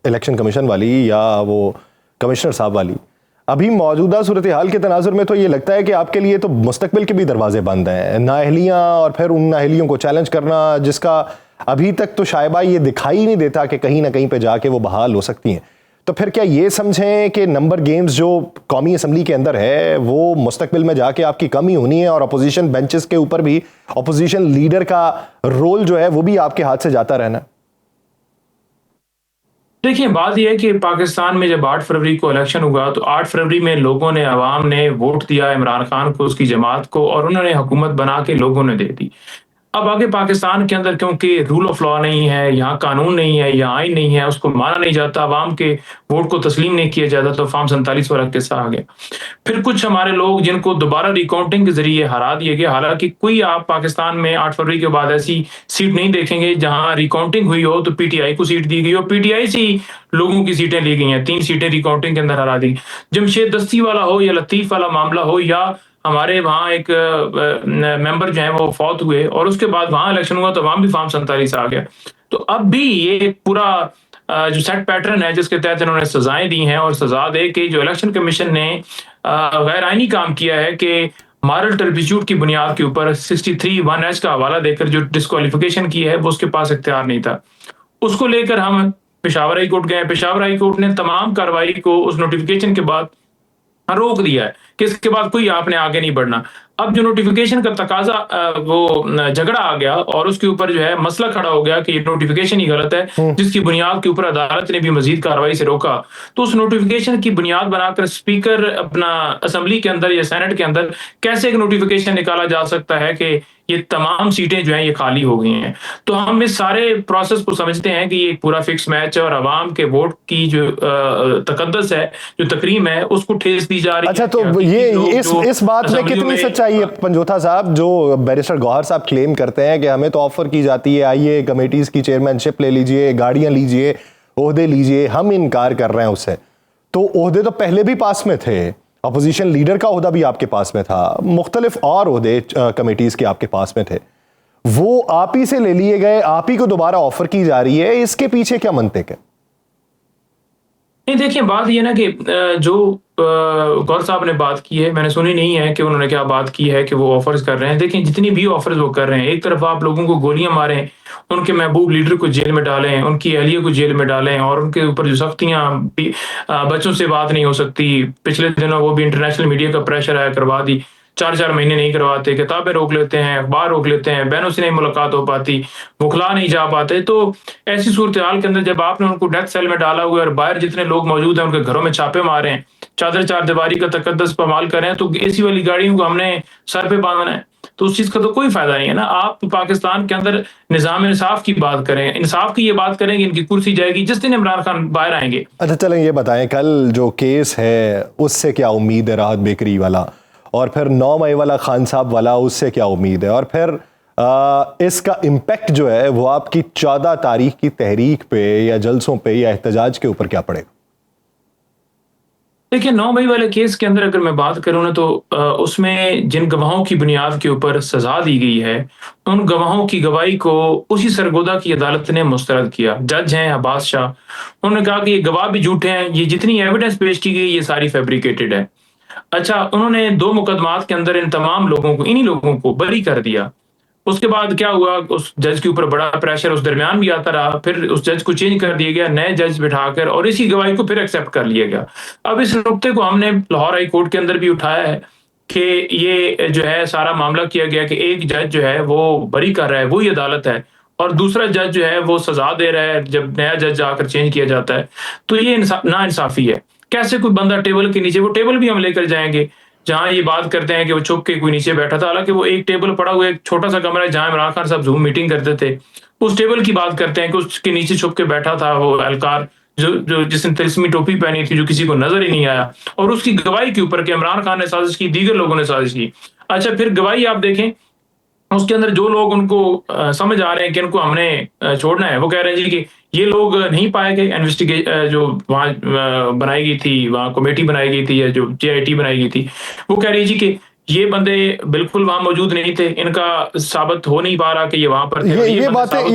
इलेक्शन कमीशन वाली या वो कमिश्नर साहब वाली, अभी मौजूदा सूरत हाल के तनाजुर में तो ये लगता है कि आपके लिए तो मुस्तकबिल के भी दरवाजे बंद हैं, नाअहलियाँ और फिर उन नाअहलियों को चैलेंज करना जिसका अभी तक तो शायबा ये दिखाई नहीं देता कि कहीं ना कहीं पे जाके वो बहाल हो सकती हैं। तो फिर क्या ये समझें कि नंबर गेम्स जो कौमी असम्बली के अंदर है वो मुस्तकबिल में जाके आपकी कमी होनी है और अपोजिशन बेंचेस के ऊपर भी अपोजिशन लीडर का रोल जो है वो भी आपके हाथ से जाता रहना? देखिए, बात यह है कि पाकिस्तान में जब 8 फरवरी को इलेक्शन हुआ तो 8 फरवरी में लोगों ने, अवाम ने वोट दिया इमरान खान को, उसकी जमात को, और उन्होंने हुकूमत बना के लोगों ने दे दी। अब आगे पाकिस्तान के अंदर क्योंकि रूल ऑफ लॉ नहीं है, यहाँ कानून नहीं है, यहाँ आइन नहीं है, उसको माना नहीं जाता, अवाम के वोट को तस्लीम नहीं किया जाता, तो फॉर्म 47 वाला किस्सा आ गया। फिर कुछ हमारे लोग जिनको दोबारा रिकाउंटिंग के जरिए हरा दिए गए, हालांकि कोई आप पाकिस्तान में 8 फरवरी के बाद ऐसी सीट नहीं देखेंगे जहां रिकाउंटिंग हुई हो तो पीटीआई को सीट दी गई हो, पीटीआई से ही लोगों की सीटें ली गई हैं, 3 सीटें रिकाउंटिंग के अंदर हरा दी। जमशेद दस्ती वाला हो या लतीफ वाला मामला हो, या हमारे वहाँ एक मेंबर जो है वो फौत हुए और उसके बाद वहां इलेक्शन हुआ तो वहां भी फॉर्म 47 आ गया। तो अब भी ये पूरा जो सेट पैटर्न है जिसके तहत इन्होंने सजाएं दी हैं, और सजा दे के जो इलेक्शन कमीशन ने गैर आईनी काम किया है कि मॉरल टर्पिट्यूड की बुनियाद के ऊपर 63(1)(h) का हवाला देकर जो डिस्क्वालिफिकेशन की है वो उसके पास इख्तियार नहीं था। उसको लेकर हम पेशावर हाई कोर्ट गए। पेशावर हाई कोर्ट ने तमाम कार्रवाई को उस नोटिफिकेशन के बाद रोक दिया है कि इसके बाद कोई आपने आगे नहीं बढ़ना। अब जो नोटिफिकेशन का तकाजा वो झगड़ा आ गया और उसके ऊपर जो है मसला खड़ा हो गया कि ये नोटिफिकेशन ही गलत है, जिसकी बुनियाद के ऊपर अदालत ने भी मजीद कार्रवाई से रोका। तो उस नोटिफिकेशन की बुनियाद बनाकर स्पीकर अपना असेंबली के अंदर या सेनेट के अंदर कैसे एक नोटिफिकेशन निकाला जा सकता है कि ये तमाम सीटें जो हैं ये खाली हो गई हैं। तो हम इस सारे प्रोसेस को समझते हैं कि ये एक पूरा फिक्स मैच है और अवाम के वोट की जो तकद्दस है, जो तकरीम है, उसको ठेस दी जा रही है। अच्छा, तो ये इस बात में कितनी सच्चाई है पंजोथा साहब, जो बैरिस्टर गौहर साहब क्लेम करते हैं कि हमें तो ऑफर की जाती है, आइए कमेटीज की चेयरमैनशिप ले लीजिए, गाड़ियां लीजिए, ओहदे लीजिए, हम इनकार कर रहे हैं उससे। तो ओहदे तो पहले भी पास में थे, अपोजिशन लीडर का ओहदा भी आपके पास में था, मुख्तलिफ और ओहदे कमेटीज के आपके पास में थे, वो आप ही से ले लिए गए, आप ही को दोबारा ऑफर की जा रही है, इसके पीछे क्या मंतिक है? नहीं, देखिए, बात ये ना कि जो गौर साहब ने बात की है, मैंने सुनी नहीं है कि उन्होंने क्या बात की है कि वो ऑफर्स कर रहे हैं। देखिए, जितनी भी ऑफर्स वो कर रहे हैं, एक तरफ आप लोगों को गोलियां मारें, उनके महबूब लीडर को जेल में डालें, उनकी अहलिया को जेल में डालें और उनके ऊपर जो सख्तियां, बच्चों से बात नहीं हो सकती, पिछले दिनों वो भी इंटरनेशनल मीडिया का प्रेशर आया, करवा दी, 4-4 महीने नहीं करवाते, किताबें रोक लेते हैं, अखबार रोक लेते हैं, बहनों से नहीं मुलाकात हो पाती, मुखला नहीं जा पाते। तो ऐसी सूरत हाल के अंदर जब आपने उनको डेथ सेल में डाला हुआ है और बाहर जितने लोग मौजूद हैं उनके घरों में छापे मारे हैं, चादर चार दीवारी का तकद्दस पामाल कर रहे हैं, तो एसी वाली गाड़ियों को हमने सर पे बांधना है, तो उस चीज का तो कोई फायदा नहीं है ना। आप पाकिस्तान के अंदर निजाम इंसाफ की बात करें, इंसाफ की ये बात करेंगे, इनकी कुर्सी जाएगी जिस दिन इमरान खान बाहर आएंगे। अच्छा, चलें ये बताएं, कल जो केस है उससे क्या उम्मीद है, राहत बेकरी वाला, और फिर 9 मई वाला खान साहब वाला, उससे क्या उम्मीद है, और फिर इसका इम्पैक्ट जो है वो आपकी 14 तारीख की तहरीक पे या जलसों पे या एहतजाज के ऊपर क्या पड़ेगा? देखिए, 9 मई वाले केस के अंदर अगर मैं बात करूं ना, तो उसमें जिन गवाहों की बुनियाद के ऊपर सजा दी गई है, उन गवाहों की गवाही को उसी सरगोदा की अदालत ने मुस्तरद किया। जज हैं अब्बास शाह, उन्होंने कहा कि ये गवाह भी झूठे हैं, ये जितनी एविडेंस पेश की गई ये सारी फैब्रिकेटेड है। अच्छा, उन्होंने 2 मुकदमात के अंदर इन तमाम लोगों को, इन्हीं लोगों को बरी कर दिया। उसके बाद क्या हुआ, उस जज के ऊपर बड़ा प्रेशर उस दरमियान भी आता रहा, फिर उस जज को चेंज कर दिया गया, नए जज बिठाकर, और इसी गवाही को फिर एक्सेप्ट कर लिया गया। अब इस नुक्ते को हमने लाहौर हाई कोर्ट के अंदर भी उठाया है कि ये जो है सारा मामला किया गया कि एक जज जो है वो बरी कर रहा है, वही अदालत है, और दूसरा जज जो है वो सजा दे रहा है जब नया जज आकर चेंज किया जाता है। तो ये ना इंसाफी है। कैसे कोई बंदा टेबल के नीचे, वो टेबल भी हम लेकर जाएंगे जहां ये बात करते हैं कि वो छुप के कोई नीचे बैठा था, हालांकि वो एक टेबल पड़ा हुआ, एक छोटा सा कमरा है जहां इमरान खान साहब जूम मीटिंग करते थे, उस टेबल की बात करते हैं कि उसके नीचे छुप के बैठा था वो एहलकार जो जिसने तिलस्मी टोपी पहनी थी, जो किसी को नजर ही नहीं आया, और उसकी गवाही के ऊपर कि इमरान खान ने साजिश की, दीगर लोगों ने साजिश की। अच्छा, फिर गवाही आप देखें, उसके अंदर जो लोग उनको समझ आ रहे हैं कि इनको हमने छोड़ना है, वो कह रहे हैं जी कि ये लोग नहीं पाए गए, इन्वेस्टिगेट जो वहां बनाई गई थी, वहां कमेटी बनाई गई थी या जो JIT बनाई गई थी, वो कह रही है जी कि ये बंदे बिल्कुल वहां मौजूद नहीं थे, इनका साबित हो नहीं पा रहा कि ये वहां पर थे। ये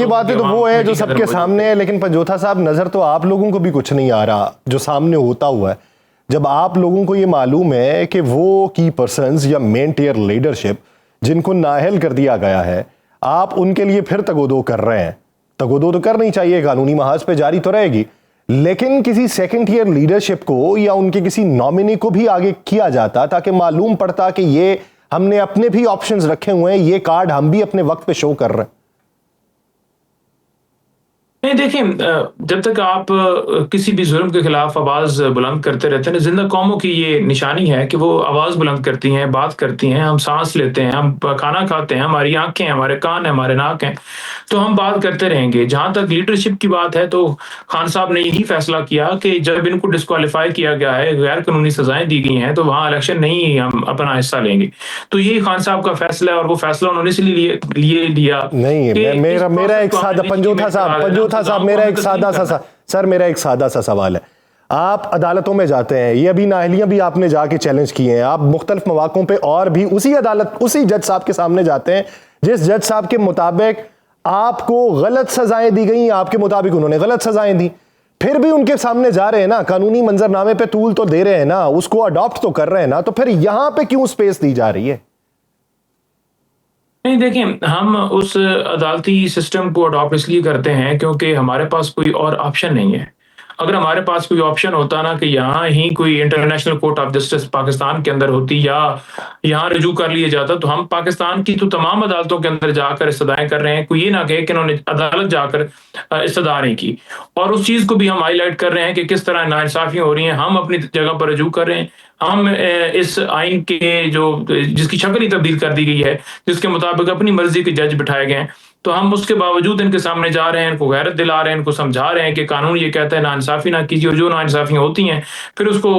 बातें तो वो है जो सबके सामने है, लेकिन पंजोथा साहब, नजर तो आप लोगों को भी कुछ नहीं आ रहा जो सामने होता हुआ है। जब आप लोगों को ये मालूम है कि वो की पर्सन्स या मेन टियर लीडरशिप जिनको नाअहल कर दिया गया है, आप उनके लिए फिर तगोदो कर रहे हैं। तगोदो तो करनी चाहिए, कानूनी महाज पे जारी तो रहेगी, लेकिन किसी सेकंड टियर लीडरशिप को या उनके किसी नॉमिनी को भी आगे किया जाता ताकि मालूम पड़ता कि ये हमने अपने भी ऑप्शंस रखे हुए हैं, ये कार्ड हम भी अपने वक्त पे शो कर रहे हैं। नहीं देखिए, जब तक आप किसी भी जुल्म के खिलाफ आवाज बुलंद करते रहते हैं, जिंदा कौमों की ये निशानी है कि वो आवाज बुलंद करती हैं, बात करती हैं। हम सांस लेते हैं, हम खाना खाते हैं, हमारी आंखें हैं, हमारे कान हैं, हमारे नाक हैं, तो हम बात करते रहेंगे। जहां तक लीडरशिप की बात है तो खान साहब ने यही फैसला किया कि जब इनको डिस्क्वालीफाई किया गया है, गैर कानूनी सजाएं दी गई हैं, तो वहां इलेक्शन नहीं हम अपना हिस्सा लेंगे। तो यही खान साहब का फैसला है और वो फैसला उन्होंने इसलिए लिया नहीं। मेरा एक सादा पंजोथा साहब मेरा एक सादा सा सर मेरा एक सादा सा सवाल है। आप अदालतों में जाते हैं, ये अभी नाअहलियां भी आपने जाके चैलेंज किए हैं, आप मुख्तलिफ मौक़ों पे और भी उसी अदालत उसी जज साहब के सामने जाते हैं जिस जज साहब के मुताबिक आपको गलत सजाएं दी गई, आपके मुताबिक उन्होंने गलत सजाएं दी, फिर भी उनके सामने जा रहे हैं ना, कानूनी मंजरनामे पे तूल तो दे रहे हैं ना, उसको अडॉप्ट तो कर रहे हैं ना, तो फिर यहां पे क्यों स्पेस दी जा रही है? नहीं देखिए, हम उस अदालती सिस्टम को अडॉप्ट इसलिए करते हैं क्योंकि हमारे पास कोई और ऑप्शन नहीं है। अगर हमारे पास कोई ऑप्शन होता ना कि यहाँ ही कोई international court of justice Pakistan के अंदर होती या यहाँ रजू कर लिया जाता, तो हम पाकिस्तान की तो तमाम अदालतों के अंदर जाकर इस्तदाएं कर रहे हैं। कोई ये ना कहे कि उन्होंने अदालत जाकर इस्तदा नहीं की। और उस चीज को भी हम हाईलाइट कर रहे हैं कि किस तरह नाइंसाफियां हो रही हैं। हम अपनी जगह पर रजू कर रहे हैं। हम इस आइन के जिसकी शक्ल ही तब्दील कर दी गई है, जिसके मुताबिक अपनी मर्जी के जज बिठाए गए हैं, तो हम उसके बावजूद इनके सामने जा रहे हैं, इनको गैरत दिला रहे हैं, इनको समझा रहे हैं कि कानून ये कहता है नाइंसाफी ना कीजिए, और जो नाइंसाफियां होती हैं फिर उसको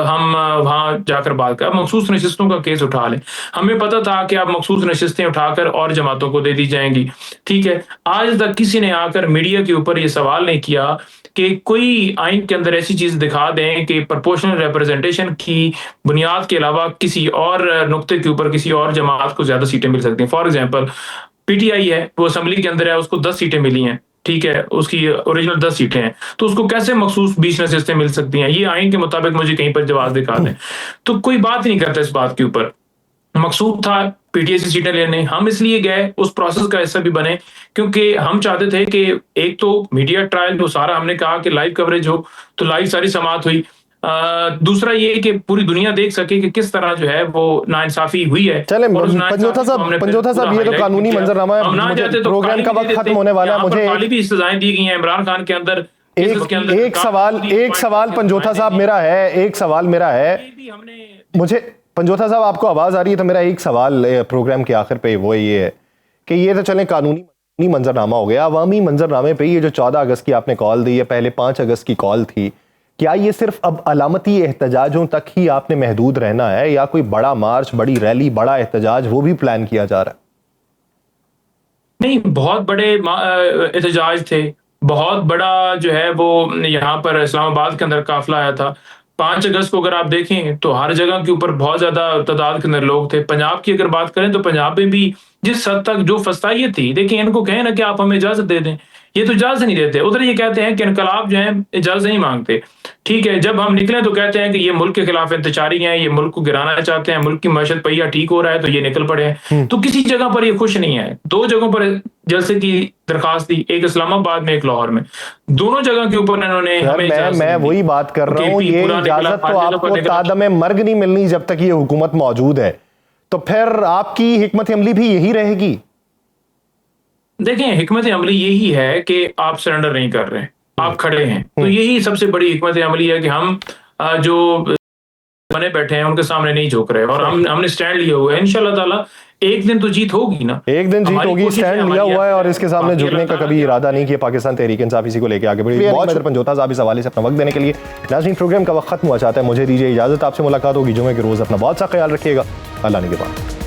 हम वहां जाकर बात कर। मखसूस नशिस्तों का केस उठा लें। हमें पता था कि आप मखसूस नशिस्तें उठाकर और जमातों को दे दी जाएंगी, ठीक है। आज तक किसी ने आकर मीडिया के ऊपर ये सवाल नहीं किया कि कोई आइन के अंदर ऐसी चीज दिखा दें कि प्रोपोर्शनल रिप्रेजेंटेशन की बुनियाद के अलावा किसी और नुक्ते के ऊपर किसी और जमात को ज्यादा सीटें मिल सकती हैं। फॉर एग्जाम्पल पीटीआई है, वो असेंबली के अंदर है, उसको 10 सीटें मिली हैं, ठीक है, उसकी ओरिजिनल 10 सीटें हैं, तो उसको कैसे मखसूस 20 नशिस्तें मिल सकती हैं? ये आइन के मुताबिक मुझे कहीं पर जवाब दिखा दें। तो कोई बात नहीं करता इस बात के ऊपर। मकसूद था पीटीआई से सीटें लेने, हम इसलिए गए, उस प्रोसेस का हिस्सा भी बने, क्योंकि हम चाहते थे कि एक तो मीडिया ट्रायल जो सारा हमने कहा कि लाइव कवरेज हो, तो लाइव सारी समाअत हुई। दूसरा ये कि पूरी दुनिया देख सके कि किस तरह जो है वो नाइंसाफी हुई है। चले पंजोथा साहब ये तो कानूनी मंजरनामा है, प्रोग्राम का वक्त खत्म होने वाला है। मुझे भी सजाएं दी गई हैं इमरान खान के अंदर। एक सवाल पंजोथा साहब मेरा है, मुझे पंजोथा साहब आपको आवाज आ रही है? तो मेरा एक सवाल प्रोग्राम के आखिर पे वो ये है कि ये तो चले कानूनी मंजरनामा हो गया, अवामी मंजरनामे पे ये जो 14 अगस्त की आपने कॉल दी है, पहले 5 अगस्त की कॉल थी, क्या ये सिर्फ अब अलामती एहतजाजों तक ही आपने महदूद रहना है या कोई बड़ा मार्च, बड़ी रैली, बड़ा एहतजाज वो भी प्लान किया जा रहा है? नहीं, बहुत बड़े एहतजाज थे, बहुत बड़ा जो है वो यहाँ पर इस्लामाबाद के अंदर काफिला आया था। 5 अगस्त को अगर आप देखें तो हर जगह के ऊपर बहुत ज्यादा तादाद के अंदर लोग थे। पंजाब की अगर बात करें तो पंजाब में भी जिस हद तक जो फस्तायत थी, देखिए इनको कहें ना कि आप हमें इजाजत दे दें, ये तो इजाजत नहीं देते। उधर ये कहते हैं कि इनकलाब जो है इजाजत नहीं मांगते, ठीक है। जब हम निकले तो कहते हैं कि ये मुल्क के खिलाफ इंतजारी हैं, ये मुल्क को गिराना चाहते हैं, मुल्क की मईशत पहिया ठीक हो रहा है तो ये निकल पड़े हैं। तो किसी जगह पर ये खुश नहीं है। 2 जगहों पर जलसे की दरखास्त दी, एक इस्लामाबाद में, एक लाहौर में। दोनों जगह के ऊपर इन्होंने मैं वही बात कर रहा हूँ, ये इजाजत तो आपको तादमे मर्ग नहीं मिलनी जब तक ये हुकूमत मौजूद है, तो फिर आपकी हिकमत अमली भी यही रहेगी। देखें, हिकमत अमली यही है कि आप सरेंडर नहीं कर रहे, आप खड़े हैं। तो यही सबसे बड़ी हिकमत अमली है कि हम जो बने बैठे हैं उनके सामने नहीं झुक रहे, और हमने स्टैंड लिया हुआ है। इंशाल्लाह ताला एक दिन तो जीत होगी ना, एक दिन जीत होगी। स्टैंड लिया हुआ है और इसके सामने झुकने का कभी इरादा नहीं किया पाकिस्तान तहरीक इंसाफ इसी को लेकर आगे बढ़ी। बहुत पंजोथा साहब इस हवाले से अपना वक्त देने के लिए। नाज़रीन, प्रोग्राम का वक्त खत्म हुआ चाहता है, मुझे दीजिए इजाजत, आपसे मुलाकात होगी जुमे के रोज। अपना बहुत सा ख्याल रखिएगा, अल्लाह ने के बाद।